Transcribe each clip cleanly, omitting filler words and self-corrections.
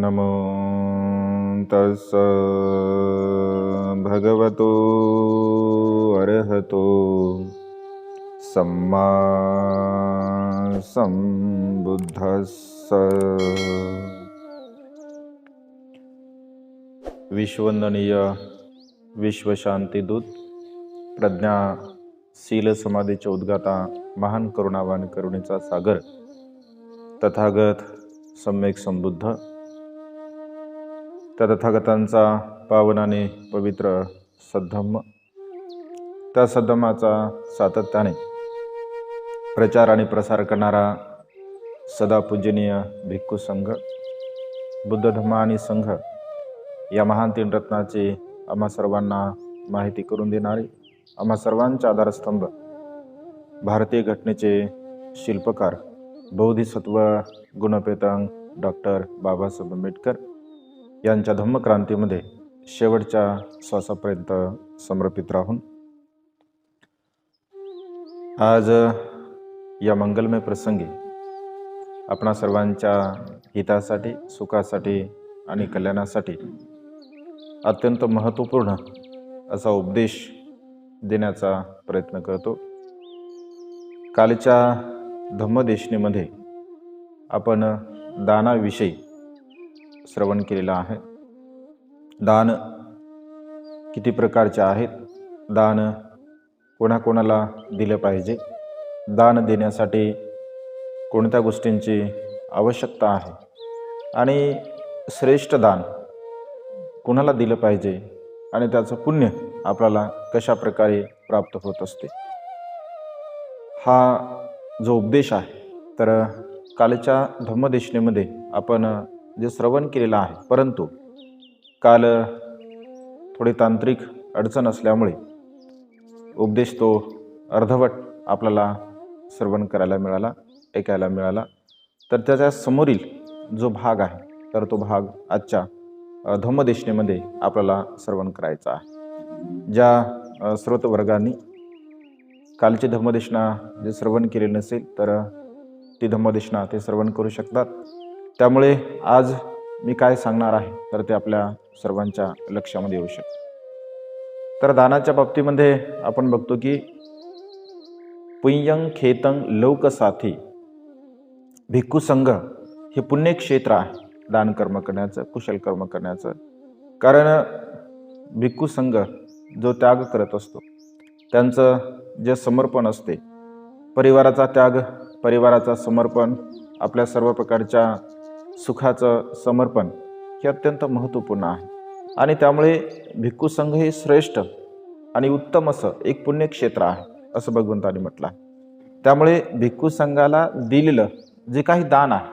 नमो तस् भगवतो अरहतो सम्मा संबुद्धस्स। विश्ववंदनीय विश्वशांतीदूत प्रज्ञा शील समाधीचे उद्गाता महान करुणावान करुणेचा सागर तथागत सम्यक संबुद्ध, त्या तथागतांचा पावन आणि पवित्र सद्धम्म, त्या सद्धम्माचा सातत्याने प्रचार आणि प्रसार करणारा सदा पूजनीय भिक्खू संघ, बुद्ध धम्म आणि संघ या महान तीन रत्नाची आम्हा सर्वांना माहिती करून देणारे, आम्हा सर्वांचा आधारस्तंभ, भारतीय घटनेचे शिल्पकार, बोधिसत्व गुणपेतांग डॉक्टर बाबासाहेब आंबेडकर यांच्या धम्मक्रांतीमध्ये शेवटच्या श्वासापर्यंत समर्पित राहून आज या मंगलमय प्रसंगी आपणा सर्वांच्या हितासाठी, सुखासाठी आणि कल्याणासाठी अत्यंत महत्त्वपूर्ण असा उपदेश देण्याचा प्रयत्न करतो। कालच्या धम्मदेशनेमध्ये आपण दानाविषयी श्रवण केलेलं आहे। दान किती प्रकारचे आहेत, दान कोणाकोणाला दिलं पाहिजे, दान देण्यासाठी कोणत्या गोष्टींची आवश्यकता आहे आणि श्रेष्ठ दान कोणाला दिलं पाहिजे आणि त्याचं पुण्य आपल्याला कशा प्रकारे प्राप्त होत असते, हा जो उपदेश आहे तर कालच्या धम्मदेशनेमध्ये आपण जे श्रवण केलेलं आहे, परंतु काल थोडी तांत्रिक अडचण असल्यामुळे उपदेश तो अर्धवट आपल्याला श्रवण करायला मिळाला, ऐकायला मिळाला। तर त्याच्या समोरील जो भाग आहे तर तो भाग आजच्या धम्मदेशनेमध्ये आपल्याला श्रवण करायचा आहे। ज्या श्रोत वर्गांनी कालची धम्मदेशना जे श्रवण केले नसेल तर ती धम्मदेशना ते श्रवण करू शकतात। त्यामुळे आज मी काय सांगणार आहे तर ते आपल्या सर्वांच्या लक्षामध्ये येऊ शकते। तर दानाच्या बाबतीमध्ये आपण बघतो की पुण्यं खेतं लोकसाथी, भिक्खू संघ हे पुण्यक्षेत्र आहे दान कर्म करण्याचं, कुशल कर्म करण्याचं। कारण भिक्खू संघ जो त्याग करत असतो, त्यांचं जे समर्पण असते, परिवाराचा त्याग, परिवाराचा समर्पण, आपल्या सर्व प्रकारच्या सुखाचं समर्पण हे अत्यंत महत्त्वपूर्ण आहे आणि त्यामुळे भिक्खू संघ हे श्रेष्ठ आणि उत्तम असं एक पुण्यक्षेत्र आहे असं भगवंतांनी म्हटलं आहे। त्यामुळे भिक्खू संघाला दिलेलं जे काही दान आहे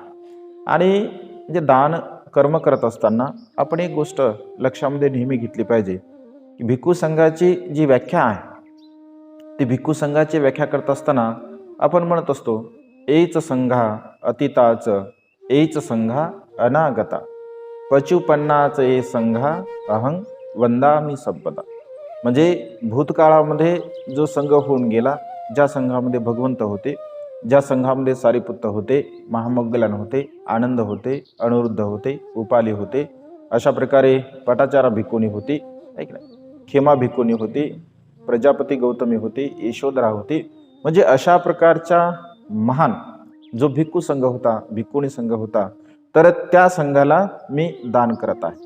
आणि जे दान कर्म करत असताना आपण एक गोष्ट लक्षामध्ये नेहमी घेतली पाहिजे की भिक्खू संघाची जी व्याख्या आहे ती भिक्खू संघाची व्याख्या करत असताना आपण म्हणत असतो एच संघा अतीताच, एच संघा अनागता, पचुपन्नाच ए संघा अहं वंदामी संपदा। म्हणजे भूतकाळामध्ये जो संघ होऊन गेला, ज्या संघामध्ये भगवंत होते, ज्या संघामध्ये सारिपुत्त होते, महामग्गलन होते, आनंद होते, अनिरुद्ध होते, उपाली होते, अशा प्रकारे पटाचारा भिक्खुनी होती, ऐक नाही, खेमा भिक्खुनी होती, प्रजापती गौतमी होती, यशोधरा होती। म्हणजे अशा प्रकारच्या महान जो भिक्खू संघ होता, भिक्खुनी संघ होता, तर त्या संघाला मी दान करत आहे।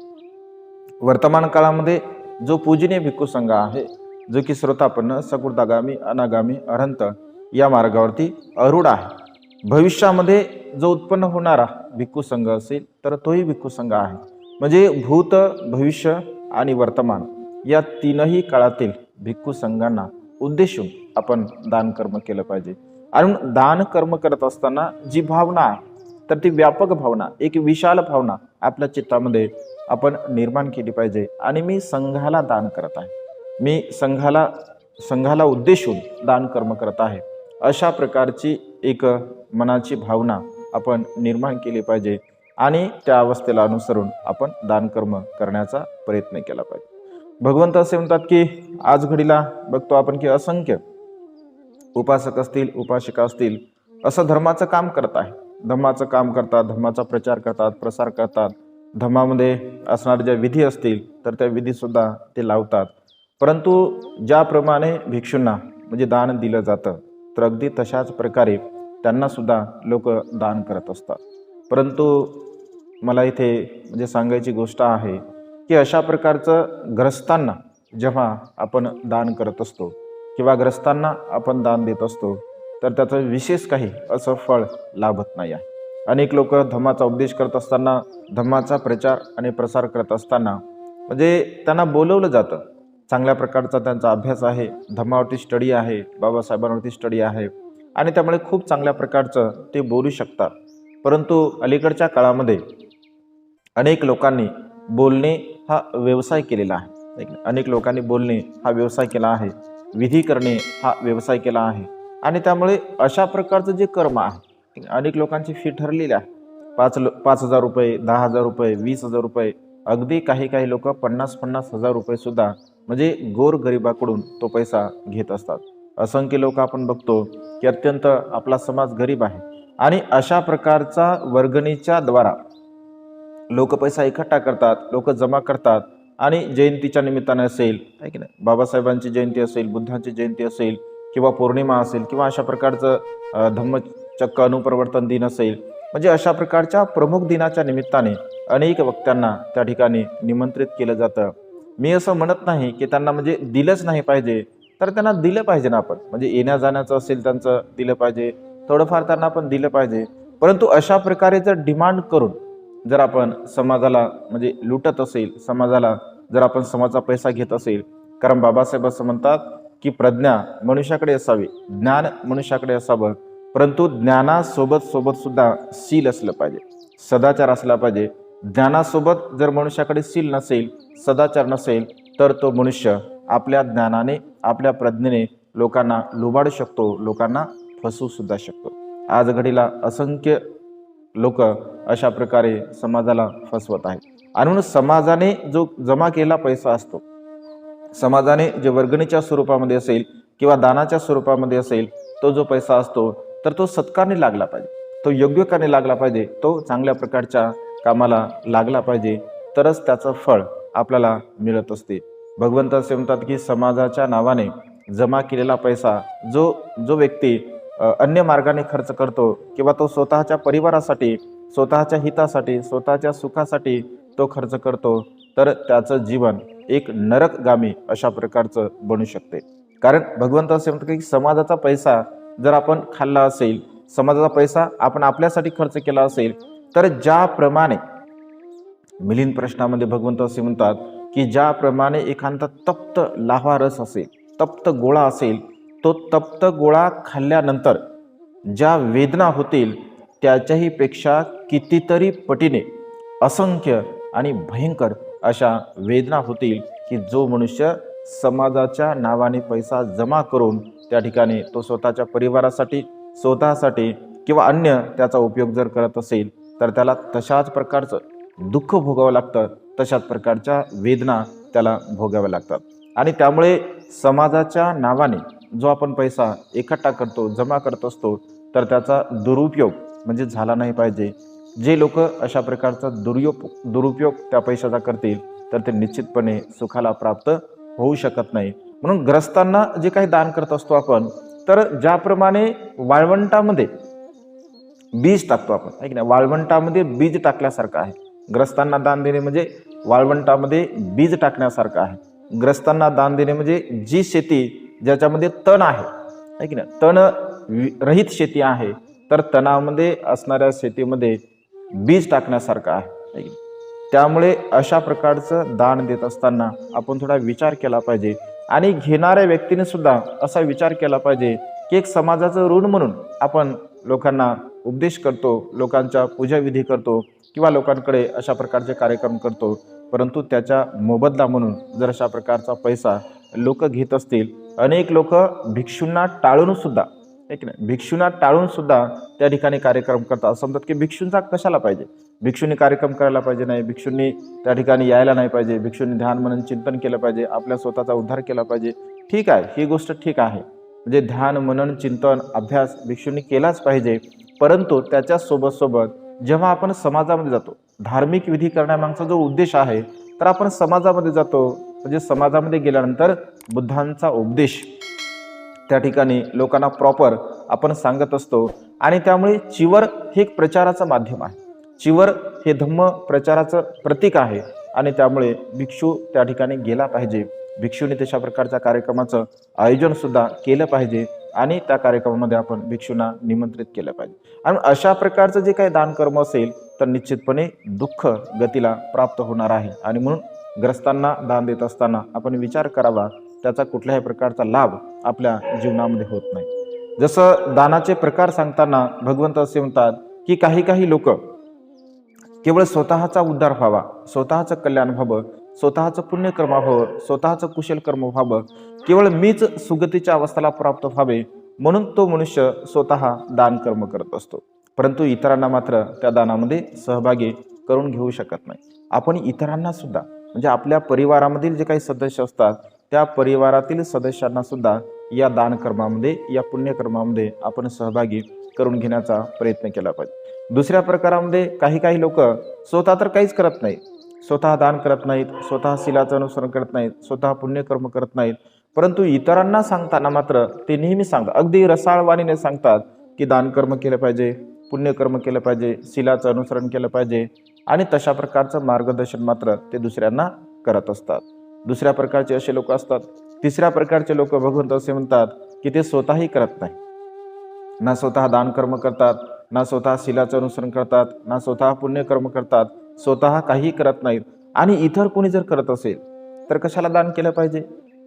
वर्तमान काळामध्ये जो पूजनीय भिक्खू संघ आहे, जो की श्रोतापन्न, सकृतागामी, अनागामी, अरहंत या मार्गावरती अरूढ आहे, भविष्यामध्ये जो उत्पन्न होणारा भिक्खू संघ असेल तर तोही भिक्खू संघ आहे। म्हणजे भूत, भविष्य आणि वर्तमान या तीनही काळातील भिक्खू संघांना उद्देशून आपण दान कर्म केलं पाहिजे। आणि दान कर्म करत असताना जी भावना आहे तर ती व्यापक भावना, एक विशाल भावना आपल्या चित्तामध्ये आपण निर्माण केली पाहिजे। आणि मी संघाला दान करत आहे, मी संघाला उद्देशून दान कर्म करत आहे, अशा प्रकारची एक मनाची भावना आपण निर्माण केली पाहिजे आणि त्या अवस्थेला अनुसरून आपण दान कर्म करण्याचा प्रयत्न केला पाहिजे। भगवंत असे म्हणतात की आज घडीला बघतो आपण की असंख्य उपासक असतील, उपासिका असतील, असं धर्माचं काम करत आहे, धम्माचं काम करतात, धम्माचा प्रचार करतात, प्रसार करतात, धम्मामध्ये असणाऱ्या ज्या विधी असतील तर त्या विधीसुद्धा ते लावतात. परंतु ज्याप्रमाणे भिक्षूंना म्हणजे दान दिलं जातं तर अगदी तशाच प्रकारे त्यांनासुद्धा लोक दान करत असतात. परंतु मला इथे म्हणजे सांगायची गोष्ट आहे की अशा प्रकारचं ग्रस्तांना जेव्हा आपण दान करत असतो किंवा ग्रस्तांना आपण दान देत असतो तर त्याचं विशेष काही असं फळ लाभत नाही आहे. अनेक लोक धम्माचा उपदेश करत असताना, धम्माचा प्रचार आणि प्रसार करत असताना म्हणजे त्यांना बोलवलं जातं. चांगल्या प्रकारचा त्यांचा अभ्यास आहे, धम्मावरती स्टडी आहे, बाबासाहेबांवरती स्टडी आहे आणि त्यामुळे खूप चांगल्या प्रकारचं ते बोलू शकतात. परंतु अलीकडच्या काळामध्ये अनेक लोकांनी बोलणे हा व्यवसाय केलेला आहे. अनेक लोकांनी बोलणे हा व्यवसाय केला आहे, विधी करणे हा व्यवसाय केला आहे आणि त्यामुळे अशा प्रकारचं जे कर्म आहे अनेक लोकांची फी ठरलेली आहे. 5,000 रुपये, 10,000 रुपये, 20,000 रुपये, अगदी काही लोक 50,000 रुपये सुद्धा म्हणजे गोरगरिबाकडून तो पैसा घेत असतात. असंख्य लोक आपण बघतो की अत्यंत आपला समाज गरीब आहे आणि अशा प्रकारचा वर्गणीच्या द्वारा लोक पैसा इकट्ठा करतात, लोक जमा करतात आणि जयंतीच्या निमित्ताने असेल आहे की नाही, बाबासाहेबांची जयंती असेल, बुद्धांची जयंती असेल किंवा पौर्णिमा असेल किंवा अशा प्रकारचं धम्मचक्र अनुप्रवर्तन दिन असेल, म्हणजे अशा प्रकारच्या प्रमुख दिनाच्या निमित्ताने अनेक वक्त्यांना त्या ठिकाणी निमंत्रित केलं जातं. मी असं म्हणत नाही की त्यांना म्हणजे दिलंच नाही पाहिजे, तर त्यांना दिलं पाहिजे ना आपण, म्हणजे येण्या जाण्याचं असेल त्यांचं दिलं पाहिजे, थोडंफार त्यांना आपण दिलं पाहिजे. परंतु अशा प्रकारे जर डिमांड करून जर आपण समाजाला म्हणजे लुटत असेल, समाजाला जर आपण समाजाचा पैसा घेत असेल, कारण बाबासाहेब असं म्हणतात की प्रज्ञा मनुष्याकडे असावी, ज्ञान मनुष्याकडे असावं, परंतु ज्ञानासोबत सुद्धा शील असलं पाहिजे, सदाचार असला पाहिजे. ज्ञानासोबत जर मनुष्याकडे शील नसेल, सदाचार नसेल, तर तो मनुष्य आपल्या ज्ञानाने, आपल्या प्रज्ञेने लोकांना लुबाडू शकतो, लोकांना फसवू सुद्धा शकतो. आज घडीला असंख्य लोक अशा प्रकारे समाजाला फसवत आहेत आणि म्हणून समाजाने जो जमा केलेला पैसा असतो, समाजाने जे वर्गणीच्या स्वरूपामध्ये असेल किंवा दानाच्या स्वरूपामध्ये असेल, तो जो पैसा असतो तर तो सत्कारने लागला पाहिजे, तो योग्य कार्याने लागला पाहिजे, तो चांगल्या प्रकारच्या कामाला लागला पाहिजे, तरच त्याचं फळ आपल्याला मिळत असते. भगवंत असे म्हणतात की समाजाच्या नावाने जमा केलेला पैसा जो व्यक्ती अन्य मार्गाने खर्च करतो किंवा तो स्वतःच्या परिवारासाठी, स्वतःच्या हितासाठी, स्वतःच्या सुखासाठी तो खर्च करतो, तर त्याचं जीवन एक नरकगामी अशा प्रकारचं बनू शकते. कारण भगवंत असे म्हणतात की समाजाचा पैसा जर आपण खाल्ला असेल, समाजाचा पैसा आपण आपल्यासाठी खर्च केला असेल, तर ज्याप्रमाणे मिलिंद प्रश्नामध्ये भगवंत असे म्हणतात की ज्याप्रमाणे एखादा तप्त लाव्हा रस असेल, तप्त गोळा असेल, तो तप्त गोळा खाल्ल्यानंतर ज्या वेदना होतील त्याच्याही पेक्षा कितीतरी पटीने असंख्य आणि भयंकर अशा वेदना होतील की जो मनुष्य समाजाच्या नावाने पैसा जमा करून त्या ठिकाणी तो स्वतःच्या परिवारासाठी, स्वतःसाठी किंवा अन्य त्याचा उपयोग जर करत असेल, तर त्याला तशाच प्रकारचं दुःख भोगावं लागतं, तशाच प्रकारच्या वेदना त्याला भोगाव्या लागतात. आणि त्यामुळे समाजाच्या नावाने जो आपण पैसा इकट्ठा करतो, जमा करत असतो, तर त्याचा दुरुपयोग म्हणजे झाला नाही पाहिजे. जे लोक अशा प्रकारचा दुरुपयोग त्या पैशाचा करतील तर ते निश्चितपणे सुखाला प्राप्त होऊ शकत नाही. म्हणून ग्रस्तांना जे काही दान करत असतो आपण, तर ज्याप्रमाणे वाळवंटामध्ये बीज टाकतो आपण, आहे की नाही, वाळवंटामध्ये बीज टाकल्यासारखं आहे. ग्रस्तांना दान देणे म्हणजे वाळवंटामध्ये बीज टाकण्यासारखं आहे. ग्रस्तांना दान देणे म्हणजे जी शेती ज्याच्यामध्ये तण आहे की नाही, तण रहित शेती आहे, तर तणामध्ये असणाऱ्या शेतीमध्ये बीज टाकण्यासारखं आहे. त्यामुळे अशा प्रकारचं दान देत असताना आपण थोडा विचार केला पाहिजे आणि घेणाऱ्या व्यक्तीने सुद्धा असा विचार केला पाहिजे की एक समाजाचं ऋण म्हणून आपण लोकांना उपदेश करतो, लोकांच्या पूजाविधी करतो किंवा लोकांकडे अशा प्रकारचे कार्यक्रम करतो, परंतु त्याच्या मोबदला म्हणून जर अशा प्रकारचा पैसा लोक घेत असतील, अनेक लोक भिक्षूंना टाळून सुद्धा, आहे की नाही, भिक्षूंना टाळून सुद्धा त्या ठिकाणी कार्यक्रम करतात. असं म्हणतात की भिक्षूंचा कशाला पाहिजे, भिक्षूंनी कार्यक्रम करायला पाहिजे नाही, भिक्षूंनी त्या ठिकाणी यायला नाही पाहिजे, भिक्षूंनी ध्यान मनन चिंतन केलं पाहिजे, आपल्या स्वतःचा उद्धार केला पाहिजे. ठीक आहे, ही गोष्ट ठीक आहे, म्हणजे ध्यान मनन चिंतन अभ्यास भिक्षूंनी केलाच पाहिजे, परंतु त्याच्या सोबत जेव्हा आपण समाजामध्ये जातो, धार्मिक विधी करण्यामागचा जो उद्देश आहे, तर आपण समाजामध्ये जातो, म्हणजे समाजामध्ये गेल्यानंतर बुद्धांचा उपदेश त्या ठिकाणी लोकांना प्रॉपर आपण सांगत असतो. आणि त्यामुळे चिवर हे एक प्रचाराचं माध्यम आहे. चिवर हे धम्म प्रचाराचं प्रतीक आहे. आणि त्यामुळे भिक्षू त्या ठिकाणी गेला पाहिजे. भिक्षूने तशा प्रकारच्या कार्यक्रमाचं आयोजन सुद्धा केलं पाहिजे आणि त्या कार्यक्रमामध्ये आपण भिक्षूंना निमंत्रित केलं पाहिजे. आणि अशा प्रकारचं जे काही दानकर्म असेल तर निश्चितपणे दुःख गतीला प्राप्त होणार आहे. आणि म्हणून ग्रस्तांना दान देत असताना आपण विचार करावा, त्याचा कुठल्याही प्रकारचा लाभ आपल्या जीवनामध्ये होत नाही. जसं दानाचे प्रकार सांगताना भगवंत असे म्हणतात की काही लोक केवळ स्वतःचा उद्धार व्हावा, स्वतःचं कल्याण व्हावं, स्वतःचं पुण्यकर्म व्हावं, स्वतःचं कुशल कर्म व्हावं, केवळ मीच सुगतीच्या अवस्थेला प्राप्त व्हावे म्हणून तो मनुष्य स्वतः दान कर्म करत असतो. परंतु इतरांना मात्र त्या दानामध्ये सहभागी करून घेऊ शकत नाही. आपण इतरांना सुद्धा, म्हणजे आपल्या परिवारामधील जे काही सदस्य असतात त्या परिवारातील सदस्यांना सुद्धा या दानकर्मामध्ये, या पुण्यकर्मामध्ये आपण सहभागी करून घेण्याचा प्रयत्न केला पाहिजे. दुसऱ्या प्रकारामध्ये काही लोक स्वतः तर काहीच करत नाहीत, स्वतः दान करत नाहीत, स्वतः शीलाचं अनुसरण करत नाहीत, स्वतः पुण्यकर्म करत नाहीत, परंतु इतरांना सांगताना मात्र ते नेहमी सांगतात, अगदी रसाळवाणीने सांगतात की दानकर्म केलं पाहिजे, पुण्यकर्म केलं पाहिजे, शीलाचं अनुसरण केलं पाहिजे. आणि तशा प्रकारचं मार्गदर्शन मात्र ते दुसऱ्यांना करत असतात. दुसऱ्या प्रकारचे असे लोक असतात. तिसऱ्या प्रकारचे लोक भगवंत असे म्हणतात की ते स्वतःही करत नाही, ना स्वतः दानकर्म करतात, ना स्वतः शीलाचं अनुसरण करतात, ना स्वतः पुण्यकर्म करतात, स्वतः काही करत नाहीत. आणि इतर कोणी जर करत असेल तर कशाला दान केलं पाहिजे,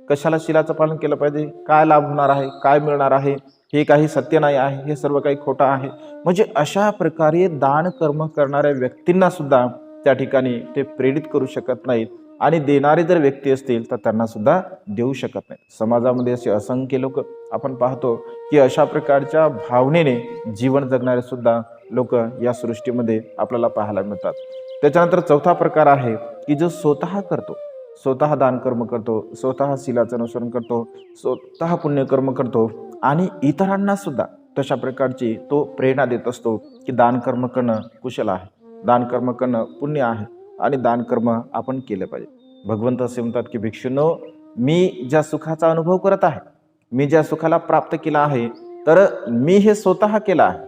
कशाला शीलाचं पालन केलं पाहिजे, काय लाभ होणार आहे, काय मिळणार आहे, हे काही सत्य नाही आहे, हे सर्व काही खोटं आहे. म्हणजे अशा प्रकारे दान कर्म करणाऱ्या व्यक्तींना सुद्धा त्या ठिकाणी ते प्रेरित करू शकत नाहीत. आणि देणारे जर व्यक्ती असतील तर त्यांना सुद्धा देऊ शकत नाही. समाजामध्ये असे असंख्य लोक आपण पाहतो की अशा प्रकारच्या भावनेने जीवन जगणारे सुद्धा लोक या सृष्टीमध्ये आपल्याला पाहायला मिळतात. त्याच्यानंतर चौथा प्रकार आहे की जो स्वतः करतो, स्वतः दानकर्म करतो, स्वतः शीलाचं अनुसरण करतो, स्वतः पुण्यकर्म करतो आणि इतरांना सुद्धा तशा प्रकारची तो प्रेरणा देत असतो की दानकर्म करणं कुशल आहे, दानकर्म करणं पुण्य आहे आणि दानकर्म आपण केलं पाहिजे. भगवंत असे म्हणतात की भिक्षूंनो, मी ज्या सुखाचा अनुभव करत आहे, मी ज्या सुखाला प्राप्त केला आहे, तर मी हे स्वतः केलं आहे.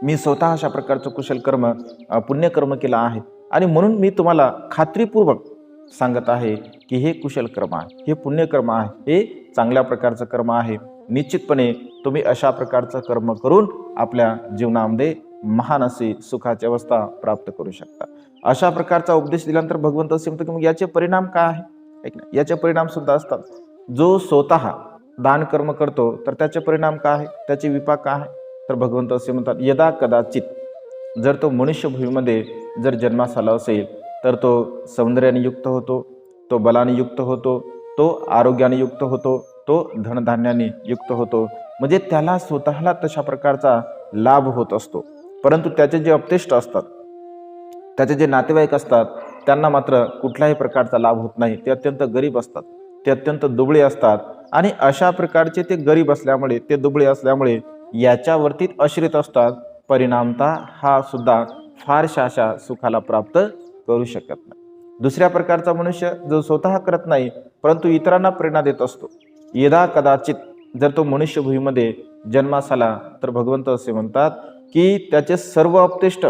मी स्वतः अशा प्रकारचं कुशल कर्म, पुण्यकर्म केलं आहे आणि म्हणून मी तुम्हाला खात्रीपूर्वक सांगत आहे की हे कुशल कर्म आहे, हे पुण्यकर्म आहे, हे चांगल्या प्रकारचं कर्म आहे. निश्चितपणे तुम्ही अशा प्रकारचं कर्म करून आपल्या जीवनामध्ये महान अशी सुखाची अवस्था प्राप्त करू शकता. अशा प्रकारचा उपदेश दिल्यानंतर भगवंत असे म्हणतात की मग याचे परिणाम काय आहे? याचे परिणाम सुद्धा असतात. जो स्वतः दान कर्म करतो तर त्याचे परिणाम काय आहे, त्याचे विपाक काय आहे? तर भगवंत असे म्हणतात, यदा कदाचित जर तो मनुष्यभूमीमध्ये जर जन्मास आला असेल तर तो सौंदर्याने युक्त होतो, तो बलाने युक्त होतो, तो आरोग्याने युक्त होतो, तो धनधान्याने युक्त होतो. म्हणजे त्याला स्वतःला तशा प्रकारचा लाभ होत असतो. परंतु त्याचे जे अपतेष्ट असतात, त्याचे जे नातेवाईक असतात, त्यांना मात्र कुठल्याही प्रकारचा लाभ होत नाही. ते अत्यंत गरीब असतात, ते अत्यंत दुबळे असतात आणि अशा प्रकारचे ते गरीब असल्यामुळे, ते दुबळे असल्यामुळे याच्यावरती आश्रित असतात. परिणामतः हा सुद्धा फारशा अशा सुखाला प्राप्त करू शकत नाही. दुसऱ्या प्रकारचा मनुष्य जो स्वतः करत नाही परंतु इतरांना प्रेरणा देत असतो, यदा कदाचित जर तो मनुष्यभूमीमध्ये जन्मास आला तर भगवंत असे म्हणतात की त्याचे सर्व अपतेष्ट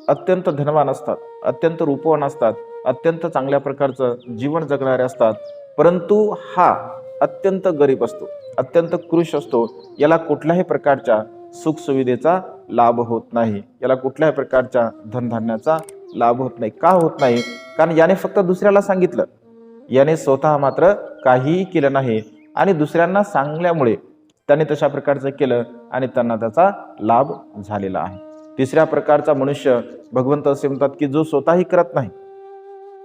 अत्यंत धनवान असतात, अत्यंत रूपवान असतात, अत्यंत चांगल्या प्रकारचं जीवन जगणारे असतात, परंतु हा अत्यंत गरीब असतो, अत्यंत कृश असतो. याला कुठल्याही प्रकारच्या सुखसुविधेचा लाभ होत नाही, याला कुठल्याही प्रकारच्या धनधान्याचा लाभ होत नाही. का होत नाही? कारण याने फक्त दुसऱ्याला सांगितलं, याने स्वतः मात्र काहीही केलं नाही आणि दुसऱ्यांना सांगल्यामुळे त्याने तशा प्रकारचं केलं आणि त्यांना त्याचा लाभ झालेला आहे. तिसऱ्या प्रकारचा मनुष्य भगवंत असे म्हणतात की जो स्वतःही करत नाही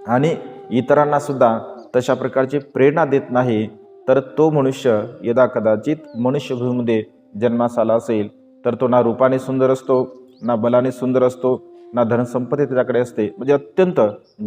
आणि इतरांना सुद्धा तशा प्रकारची प्रेरणा देत नाही, तर तो मनुष्य यदा कदाचित मनुष्यभूमीमध्ये जन्मास आला असेल तर तो ना रूपाने सुंदर असतो, ना बलाने सुंदर असतो, ना धनसंपत्ती त्याच्याकडे असते. म्हणजे अत्यंत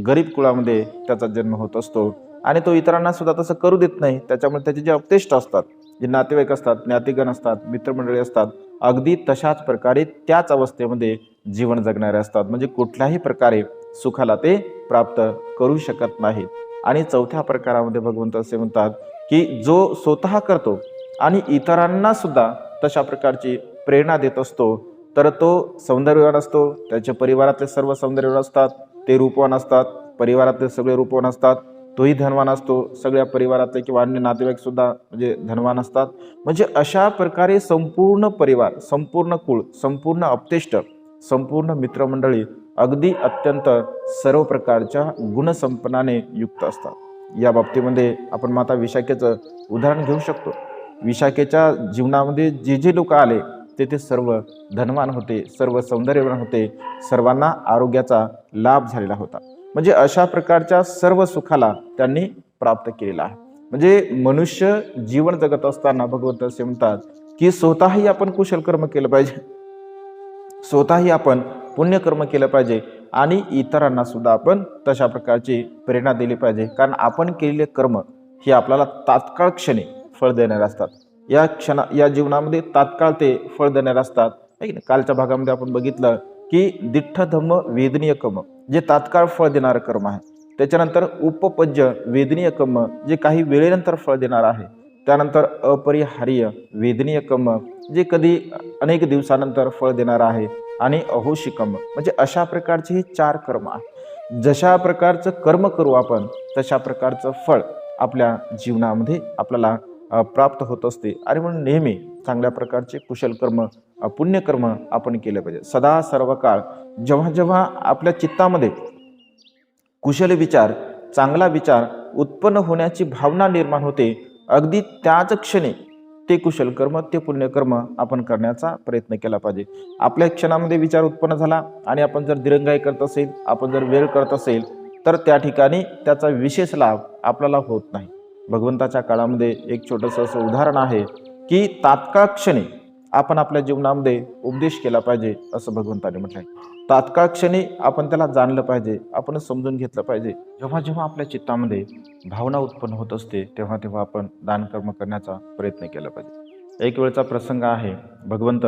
गरीब कुळामध्ये त्याचा जन्म होत असतो आणि तो इतरांना सुद्धा तसं करू देत नाही. त्याच्यामुळे त्याचे जे अपतेष्ट असतात, जे नातेवाईक असतात, ज्ञातिगण असतात, मित्रमंडळी असतात, अगदी तशाच प्रकारे त्याच अवस्थेमध्ये जीवन जगणारे असतात. म्हणजे कुठल्याही प्रकारे सुखाला ते प्राप्त करू शकत नाहीत. आणि चौथ्या प्रकारामध्ये भगवंत असे म्हणतात की जो स्वतः करतो आणि इतरांना सुद्धा तशा प्रकारची प्रेरणा देत असतो, तर तो सौंदर्यवान असतो. त्याच्या परिवारातले सर्व सौंदर्यवान असतात, ते रूपवान असतात, परिवारातले सगळे रूपवान असतात. तोही धनवान असतो, सगळ्या परिवारातले किंवा अन्य नातेवाईक सुद्धा म्हणजे धनवान असतात. म्हणजे अशा प्रकारे संपूर्ण परिवार, संपूर्ण कुळ, संपूर्ण अपतेष्ट, संपूर्ण मित्रमंडळी अगदी अत्यंत सर्व प्रकारच्या गुणसंपन्नाने युक्त असतात. या बाबतीमध्ये आपण माता विशाखेचं उदाहरण घेऊ शकतो. विशाखेच्या जीवनामध्ये जे जे लोक आले ते सर्व धनवान होते, सर्व सौंदर्यवान होते, सर्वांना आरोग्याचा लाभ झालेला होता. म्हणजे अशा प्रकारच्या सर्व सुखाला त्यांनी प्राप्त केलेला आहे. म्हणजे मनुष्य जीवन जगत असताना भगवंत असे म्हणतात की स्वतःही आपण कुशल कर्म केलं पाहिजे, स्वतःही आपण पुण्यकर्म केलं पाहिजे आणि इतरांना सुद्धा आपण तशा प्रकारची प्रेरणा दिली पाहिजे. कारण आपण केलेले कर्म हे आपल्याला तात्काळ क्षणी फळ देणारे असतात. या जीवनामध्ये तात्काळ ते फळ देणारे असतात. कालच्या भागामध्ये आपण बघितलं की दिठ्ठ धम्म वेदनीय कर्म जे तात्काळ फळ देणारं कर्म आहे. त्याच्यानंतर उपपज्य वेदनीय कर्म जे काही वेळेनंतर फळ देणार आहे. त्यानंतर अपरिहार्य वेदनीय कर्म जे कधी अनेक दिवसानंतर फळ देणार आहे. आणि अहोशी कर्म म्हणजे अशा प्रकारचे हे 4 कर्म आहेत. जशा प्रकारचं कर्म करू आपण तशा प्रकारचं फळ आपल्या जीवनामध्ये आपल्याला प्राप्त होत असते. आणि म्हणून नेहमी चांगल्या प्रकारचे कुशल कर्म, पुण्यकर्म आपण केले पाहिजे. सदा सर्व काळ जेव्हा जेव्हा आपल्या चित्तामध्ये कुशल विचार, चांगला विचार उत्पन्न होण्याची भावना निर्माण होते, अगदी त्याच क्षणी ते कुशल कर्म, ते पुण्यकर्म आपण करण्याचा प्रयत्न केला पाहिजे. आपल्या क्षणामध्ये विचार उत्पन्न झाला आणि आपण जर दिरंगाई करत असेल, आपण जर वेळ करत असेल, तर त्या ठिकाणी त्याचा विशेष लाभ आपल्याला होत नाही. भगवंताच्या काळामध्ये एक छोटंसं असं उदाहरण आहे की तात्काळ क्षणी आपण आपल्या जीवनामध्ये उपदेश केला पाहिजे असं भगवंताने म्हटलं आहे. तात्काळ क्षणी आपण त्याला जाणलं पाहिजे, आपण समजून घेतलं पाहिजे. जेव्हा जेव्हा आपल्या चित्तामध्ये भावना उत्पन्न होत असते तेव्हा तेव्हा आपण दानकर्म करण्याचा प्रयत्न केला पाहिजे. एक वेळचा प्रसंग आहे. भगवंत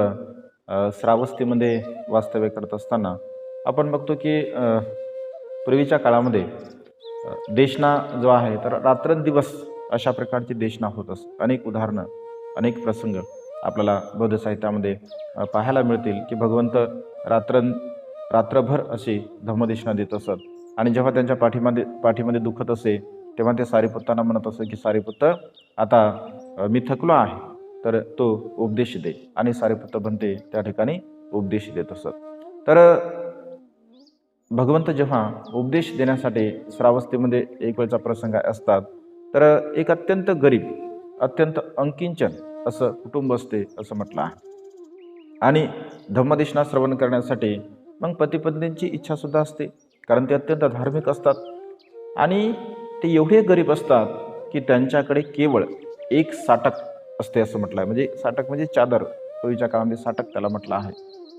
श्रावस्तीमध्ये वास्तव्य करत असताना आपण बघतो की पूर्वीच्या काळामध्ये देशना जो आहे तर रात्रंदिवस अशा प्रकारची देशना होत असते. अनेक उदाहरणं, अनेक प्रसंग आपल्याला बौद्ध साहित्यामध्ये पाहायला मिळतील की भगवंत रात्रभर अशी धम्मदेशना देत असत. आणि जेव्हा त्यांच्या पाठीमध्ये दुखत असे तेव्हा ते सारीपुत्तांना म्हणत असत की सारीपुत्त, आता मी थकलो आहे, तर तो उपदेश दे. आणि सारीपुत्त बनते त्या ठिकाणी उपदेश देत असत. तर भगवंत जेव्हा उपदेश देण्यासाठी श्रावस्तीमध्ये एक वेळचा प्रसंग असतात, तर एक अत्यंत गरीब, अत्यंत अंकिंचन असं कुटुंब असते असं म्हटलं आहे. आणि धम्मदेशना श्रवण करण्यासाठी मग पतीपत्नींची इच्छा सुद्धा असते, कारण ते अत्यंत धार्मिक असतात. आणि ते एवढे गरीब असतात की त्यांच्याकडे केवळ एक साटक असते असं म्हटलं आहे. म्हणजे साटक म्हणजे चादर, पूर्वीच्या काळामध्ये साटक त्याला म्हटलं आहे.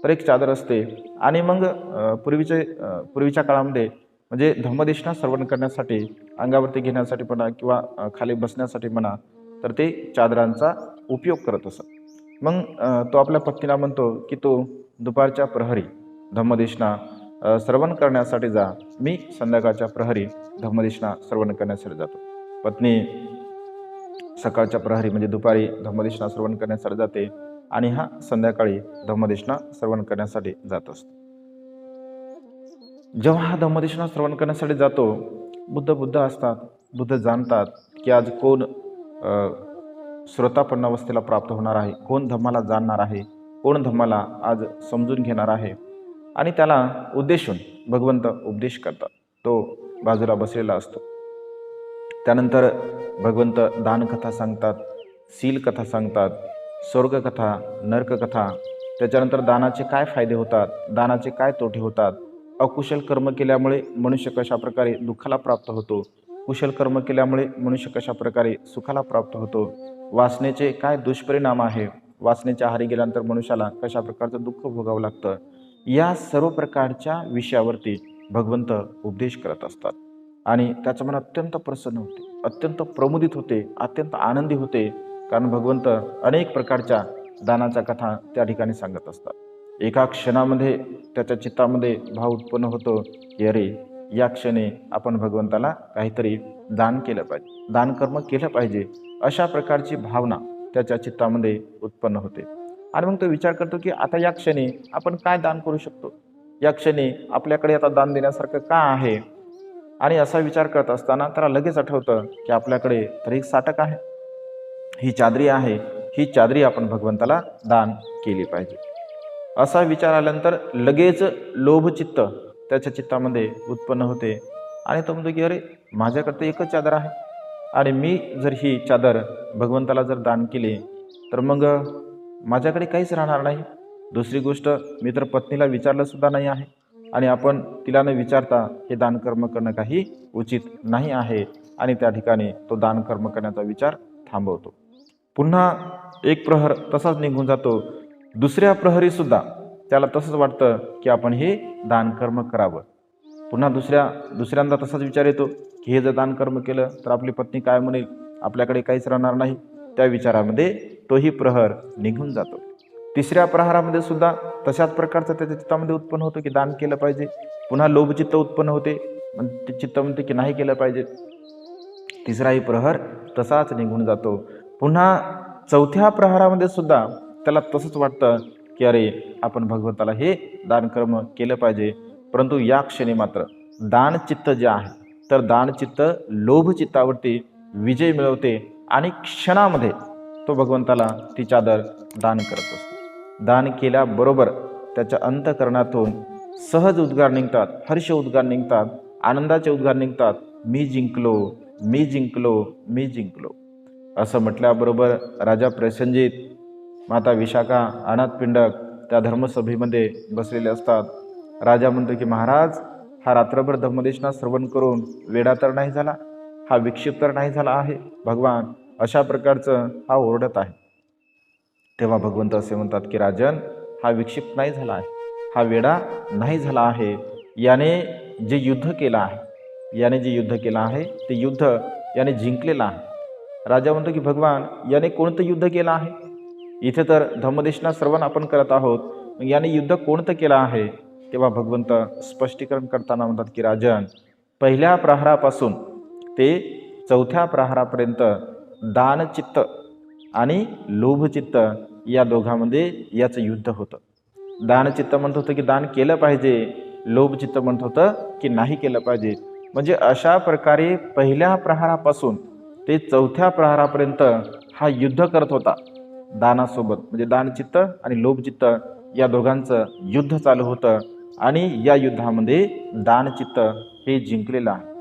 तर एक चादर असते. आणि मग पूर्वीच्या काळामध्ये म्हणजे धम्मदेशना श्रवण करण्यासाठी अंगावरती घेण्यासाठी म्हणा किंवा खाली बसण्यासाठी म्हणा, तर ते चादरांचा उपयोग करत असत. मग तो आपल्या पत्नीला म्हणतो की तो दुपारच्या प्रहरी धम्मदेशना श्रवण करण्यासाठी जा, मी संध्याकाळच्या प्रहरी धम्मदेशना श्रवण करण्यासाठी जातो. पत्नी सकाळच्या प्रहरी म्हणजे दुपारी धम्मदेशना श्रवण करण्यासाठी जाते आणि हा संध्याकाळी धम्मदेशना श्रवण करण्यासाठी जात असतो. जेव्हा हा धम्मदेशना श्रवण करण्यासाठी जातो, बुद्ध असतात. बुद्ध जाणतात की आज कोण श्रोतापन्न अवस्थेला प्राप्त होणार आहे, कोण धम्माला जाणणार आहे, कोण धम्माला आज समजून घेणार आहे. आणि त्याला उद्देशून भगवंत उपदेश करतात. तो बाजूला बसलेला असतो. त्यानंतर भगवंत दानकथा सांगतात, शील कथा सांगतात, स्वर्गकथा, नरककथा, त्याच्यानंतर दानाचे काय फायदे होतात, दानाचे काय तोटे होतात, अकुशल कर्म केल्यामुळे मनुष्य कशा प्रकारे दुःखाला प्राप्त होतो, कुशल कर्म केल्यामुळे मनुष्य कशा प्रकारे सुखाला प्राप्त होतो, वासनेचे काय दुष्परिणाम आहे, वासनेच्या आहारी गेल्यानंतर मनुष्याला कशा प्रकारचं दुःख भोगावं लागतं, या सर्व प्रकारच्या विषयावरती भगवंत उपदेश करत असतात. आणि त्याचं मन अत्यंत प्रसन्न होते, अत्यंत प्रमुदित होते, अत्यंत आनंदी होते. कारण भगवंत अनेक प्रकारच्या दानाच्या कथा त्या ठिकाणी सांगत असतात। एका क्षणामध्ये त्याच्या चित्तामध्ये भाव उत्पन्न होतो की अरे या क्षणी आपण भगवंताला काहीतरी दान केलं पाहिजे, दान कर्म केलं पाहिजे, अशा प्रकारची भावना त्याच्या चित्तामध्ये उत्पन्न होते। आणि मग तो विचार करतो की आता या क्षणी आपण काय दान करू शकतो, या क्षणी आपल्याकडे आता दान देण्यासारखं का आहे। आणि असा विचार करत असताना त्याला लगेच आठवतं की आपल्याकडे तर एक साटक आहे, ही चादरी आहे, ही चादरी आपण भगवंताला दान केली पाहिजे। असा विचार आल्यानंतर लगेच लोभचित्त त्याच्या चित्तामध्ये उत्पन्न होते आणि तो म्हणतो की अरे माझ्याकडे तर एकच चादर आहे आणि मी जर ही चादर भगवंताला जर दान केली तर मग माझ्याकडे काहीच राहणार नाही। दुसरी गोष्ट, मी तर पत्नीला विचारलं सुद्धा नाही आहे आणि आपण तिला न विचारता हे दानकर्म करणं काही उचित नाही आहे आणि त्या ठिकाणी तो दानकर्म करण्याचा विचार थांबवतो। पुन्हा एक प्रहर तसाच निघून जातो, दुसऱ्या प्रहरी सुद्धा त्याला तसंच वाटतं की आपण हे दानकर्म करावं। पुन्हा दुसऱ्यांदा तसाच विचार येतो की हे जर दानकर्म केलं तर आपली पत्नी काय म्हणेल, आपल्याकडे काहीच राहणार नाही। त्या विचारामध्ये तोही प्रहर निघून जातो। तिसऱ्या प्रहारामध्ये सुद्धा तशाच प्रकारचं त्याच्या चित्तामध्ये उत्पन्न होतं की दान केलं पाहिजे। पुन्हा लोभचित्त उत्पन्न होते, ते चित्त म्हणते की नाही केलं पाहिजे। तिसराही प्रहर तसाच निघून जातो। पुन्हा चौथ्या प्रहारामध्ये सुद्धा त्याला तसंच वाटतं की अरे आपण भगवंताला हे दानकर्म केलं पाहिजे। परंतु या क्षणी मात्र दानचित्त जे आहे तर दानचित्त लोभचित्तावरती विजय मिळवते आणि क्षणामध्ये तो भगवंताला ती चादर दान करत असतो। दान केल्याबरोबर त्याच्या अंतःकरणातून सहज उद्गार निघतात, हर्ष उद्गार निघतात, आनंदाचे उद्गार निघतात, मी जिंकलो, मी जिंकलो, मी जिंकलो। असं म्हटल्याबरोबर राजा प्रसेनजित, माता विशाखा, अनाथपिंडक त्या धर्मसभेमध्ये बसलेले असतात। राजा म्हणतो की महाराज, हा रात्रभर धम्मदेशना श्रवण करून वेडा तर नाही झाला, हा विक्षिप्त तर नाही झाला आहे भगवान, अशा प्रकारचं हा ओरडत आहे। तेव्हा भगवंत असे म्हणतात की राजन, हा विक्षिप्त नाही झाला आहे, हा वेडा नाही झाला आहे। याने जे युद्ध केलं आहे, याने जे युद्ध केलं आहे ते युद्ध याने जिंकलेलं आहे। राजा म्हणतो की भगवान, याने कोणतं युद्ध केलं आहे? इथे तर धम्मदेशना श्रवण आपण करत आहोत, मग याने युद्ध कोणतं केलं आहे? तेव्हा भगवंत स्पष्टीकरण करताना म्हणतात की राजन, पहिल्या प्रहारापासून ते चौथ्या प्रहारापर्यंत दानचित्त आणि लोभचित्त या दोघांमध्ये याचं युद्ध होतं। दानचित्त म्हणत होतं की दान केलं पाहिजे, लोभचित्त म्हणत होतं की नाही केलं पाहिजे। म्हणजे अशा प्रकारे पहिल्या प्रहारापासून ते चौथ्या प्रहारापर्यंत हा युद्ध करत होता दानासोबत। म्हणजे दानचित्त आणि लोभचित्त या दोघांचं युद्ध चालू होतं आणि या युद्धामध्ये दानचित्त हे जिंकलेलं आहे।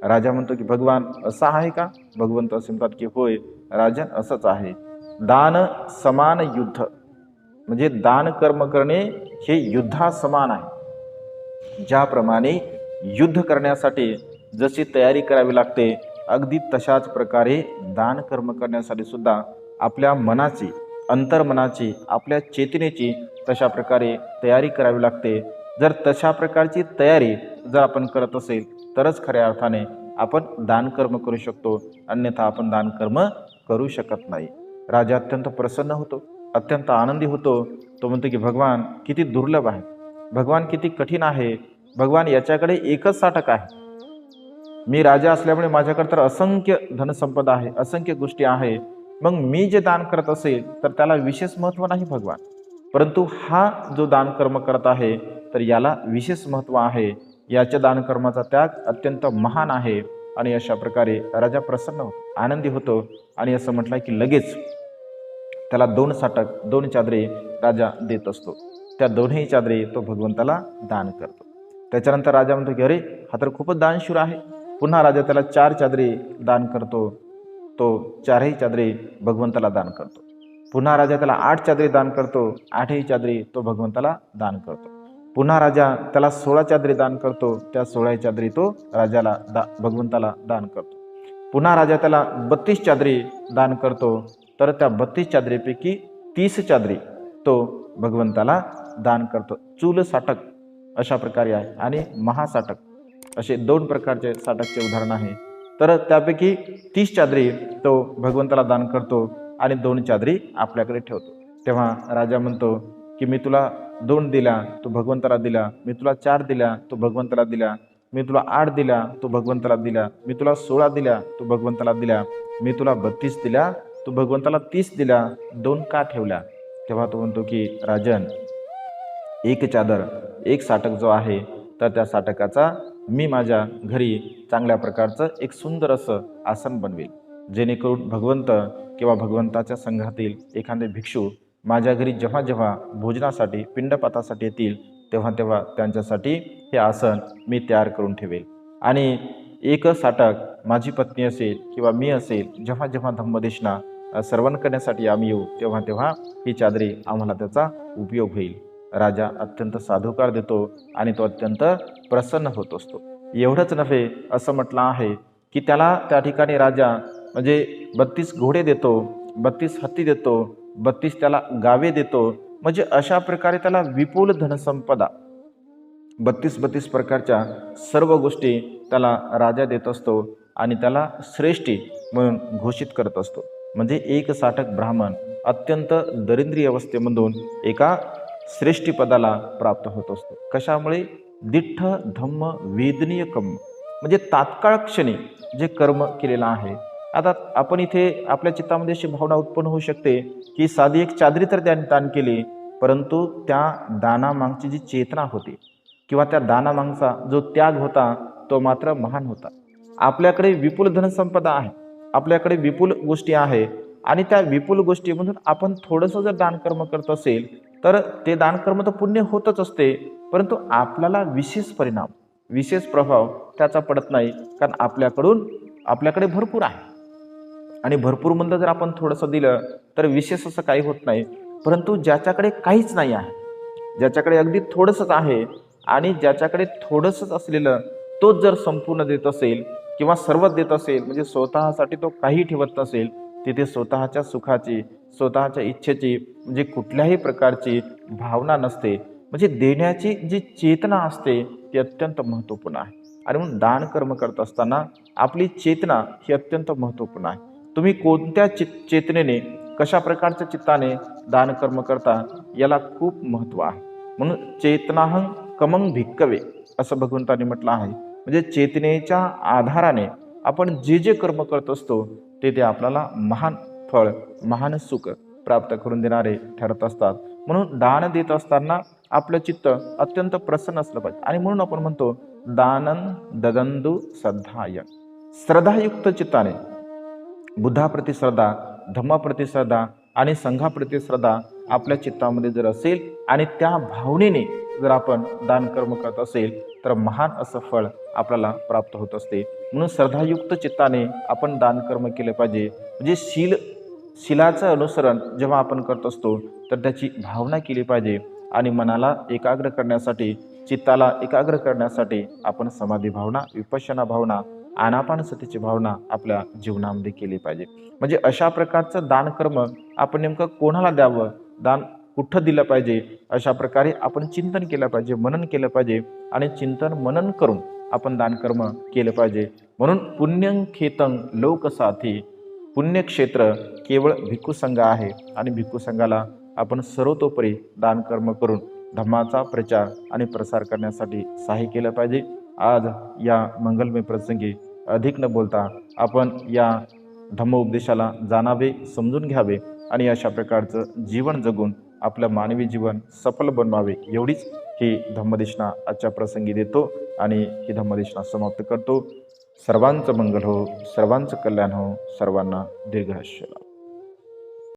राजा म्हणतो की भगवान असं आहे का? भगवंत असे म्हणतात की होय राजन, असंच आहे। दान समान युद्ध, म्हणजे दान कर्म करणे हे युद्धासमान आहे। ज्याप्रमाणे युद्ध करण्यासाठी जशी तयारी करावी लागते, अगदी तशाच प्रकारे दान कर्म करण्यासाठी सुद्धा आपल्या मनाची, अंतर्मनाची, आपल्या चेतनेची तशा प्रकारे तयारी करावी लागते। जर तशा प्रकारची तयारी जर आपण करत असेल तरच खऱ्या अर्थाने आपण दानकर्म करू शकतो, अन्यथा आपण दानकर्म करू शकत नाही। राजा अत्यंत प्रसन्न होतो, अत्यंत आनंदी होतो। तो म्हणतो की भगवान किती दुर्लभ आहे, भगवान किती कठीण आहे, भगवान याच्याकडे एकच साटक आहे। मी राजा असल्यामुळे माझ्याकडे तर असंख्य धनसंपदा आहे, असंख्य गोष्टी आहे, मग मी जे दान करत असेल तर त्याला विशेष महत्त्व नाही भगवान, परंतु हा जो दान कर्म करत आहे तर याला विशेष महत्त्व आहे, याच्या दानकर्माचा त्याग अत्यंत महान आहे। आणि अशा प्रकारे राजा प्रसन्न होतो, आनंदी होतो आणि असं म्हटलं की लगेच त्याला 2 साटक, 2 चादरे राजा देत असतो। त्या दोन्ही चादरे तो भगवंताला दान करतो। त्याच्यानंतर राजा म्हणतो की अरे हा तर खूपच दानशूर आहे। पुन्हा राजा त्याला 4 चादरे दान करतो, तो 4ही चादरे भगवंताला दान करतो। पुन्हा राजा त्याला 8 चादरे दान करतो, 8ही चादरे तो भगवंताला दान करतो। पुन्हा राजा त्याला 16 चादरे दान करतो, त्या 16ही चादरी तो राजाला भगवंताला दान करतो। पुन्हा राजा त्याला 32 चादरी दान करतो, तर त्या 32 चादरीपैकी 30 चादरी तो भगवंताला दान करतो। चूल साटक अशा प्रकारे आहे आणि महासाटक असे 2 प्रकारचे साटकचे उदाहरण आहे। तर त्यापैकी 30 चादरी तो भगवंताला दान करतो आणि 2 चादरी आपल्याकडे ठेवतो. तेव्हा राजा म्हणतो की मी तुला 2 दिल्या, तू भगवंताला दिला. मी तुला 4 दिल्या, तू भगवंताला दिल्या. मी तुला 8 दिल्या, तू भगवंताला दिल्या. मी तुला 16 दिल्या, तू भगवंताला दिल्या. मी तुला 32 दिल्या, तू भगवंताला 30 दिल्या. 2 का ठेवल्या? तेव्हा तो म्हणतो की राजन, एक चादर, एक साटक जो आहे, तर त्या साटकाचा मी माझ्या घरी चांगल्या प्रकारचं एक सुंदर असं आसन बनवेल, जेणेकरून भगवंत किंवा भगवंताच्या संघातील एखादे भिक्षू माझ्या घरी जेव्हा जेव्हा भोजनासाठी पिंडपातासाठी येतील तेव्हा तेव्हा त्यांच्यासाठी हे आसन मी तयार करून ठेवेल. आणि एक साटक माझी पत्नी असेल किंवा मी असेल, जेव्हा जेव्हा धम्मदेशना श्रवण करण्यासाठी आम्ही येऊ तेव्हा तेव्हा ही चादरी आम्हाला त्याचा उपयोग होईल. राजा अत्यंत साधुकार देतो आणि तो अत्यंत प्रसन्न होत असतो. एवढंच नव्हे, असं म्हटलं आहे की त्याला त्या ठिकाणी राजा म्हणजे 32 घोडे देतो, 32 हत्ती देतो, 32 त्याला गावे देतो. म्हणजे अशा प्रकारे त्याला विपुल धनसंपदा 32 प्रकारच्या सर्व गोष्टी त्याला राजा देत असतो आणि त्याला श्रेष्ठी म्हणून घोषित करत असतो. म्हणजे एक साटक ब्राह्मण अत्यंत दरिद्री अवस्थेमधून एका श्रेष्ठी पदाला प्राप्त होत असतो. कशामुळे? दिठ्ठ धम्म वेदनीय कर्म, म्हणजे तात्काळ क्षणी जे कर्म केलेलं आहे. आता आपण इथे आपल्या चित्तामध्ये अशी भावना उत्पन्न होऊ शकते की साधी एक चादरी तर त्याने दान केली, परंतु त्या दानामागची जी चेतना होती किंवा त्या दानामागचा जो त्याग होता तो मात्र महान होता. आपल्याकडे विपुल धनसंपदा आहे, आपल्याकडे विपुल गोष्टी आहे आणि त्या विपुल गोष्टीमधून आपण थोडंसं जर दानकर्म करत असेल तर ते दानकर्म तर पुण्य होतच असते, परंतु आपल्याला विशेष परिणाम, विशेष प्रभाव त्याचा पडत नाही. कारण आपल्याकडे भरपूर आहे आणि भरपूर म्हणलं जर आपण थोडंसं दिलं तर विशेष असं काही होत नाही. परंतु ज्याच्याकडे काहीच नाही आहे, ज्याच्याकडे अगदी थोडंसंच आहे आणि ज्याच्याकडे थोडंसंच असलेलं तोच जर संपूर्ण देत असेल किंवा सर्वच देत असेल, म्हणजे स्वतःसाठी तो काही ठेवत नसेल, तिथे स्वतःच्या सुखाची, स्वतःच्या इच्छेची म्हणजे कुठल्याही प्रकारची भावना नसते. म्हणजे देण्याची जी चेतना असते ती अत्यंत महत्त्वपूर्ण आहे. आणि म्हणून दान कर्म करत असताना आपली चेतना ही अत्यंत महत्त्वपूर्ण आहे. तुम्ही कोणत्या चेतनेने, कशा प्रकारच्या चित्ताने दान कर्म करता याला खूप महत्त्व आहे. म्हणून चेतनाहं कमंग भिक्कवे असं भगवंतांनी म्हटलं आहे. म्हणजे चेतनेच्या आधाराने आपण जे जे कर्म करत असतो ते आपल्याला महान फळ, महान सुख प्राप्त करून देणारे ठरत असतात. म्हणून दान देत असताना आपलं चित्त अत्यंत प्रसन्न असलं पाहिजे. आणि म्हणून आपण म्हणतो दानं ददंदु श्रद्धाय, श्रद्धायुक्त चित्ताने बुद्धाप्रती श्रद्धा, धम्माप्रती श्रद्धा आणि संघाप्रती श्रद्धा आपल्या चित्तामध्ये जर असेल आणि त्या भावनेने जर आपण दान कर्म करत असेल तर महान असं फळ आपल्याला प्राप्त होत असते. म्हणून श्रद्धायुक्त चित्ताने आपण दान कर्म केले पाहिजे. म्हणजे शिलाचं अनुसरण जेव्हा आपण करत असतो तर त्याची भावना केली पाहिजे आणि मनाला एकाग्र करण्यासाठी, चित्ताला एकाग्र करण्यासाठी आपण समाधी भावना, विपश्यना भावना, आनापानसतीची भावना आपल्या जीवनामध्ये केली पाहिजे. म्हणजे अशा प्रकारचं दान कर्म आपण नेमकं कोणाला द्यावं, दान कुठं दिलं पाहिजे, अशा प्रकारे आपण चिंतन केलं पाहिजे, मनन केलं पाहिजे आणि चिंतन मनन करून आपण दानकर्म केलं पाहिजे. म्हणून पुण्यं खेतं लोकसाथी, पुण्यक्षेत्र केवळ भिक्खू संघ आहे आणि भिक्खू संघाला आपण सर्वतोपरी दानकर्म करून धम्माचा प्रचार आणि प्रसार करण्यासाठी सहाय्य केलं पाहिजे. आज या मंगलमय प्रसंगी अधिक न बोलता आपण या धम्मोपदेशाला जाणावे, समजून घ्यावे आणि अशा प्रकारचं जीवन जगून आपलं मानवी जीवन सफल बनवावे, एवढीच ही धम्मदेशना आजच्या प्रसंगी देतो आणि ही धम्मदेशना समाप्त करतो. सर्वांचं मंगल हो, सर्वांचं कल्याण हो, सर्वांना दीर्घायुष्य.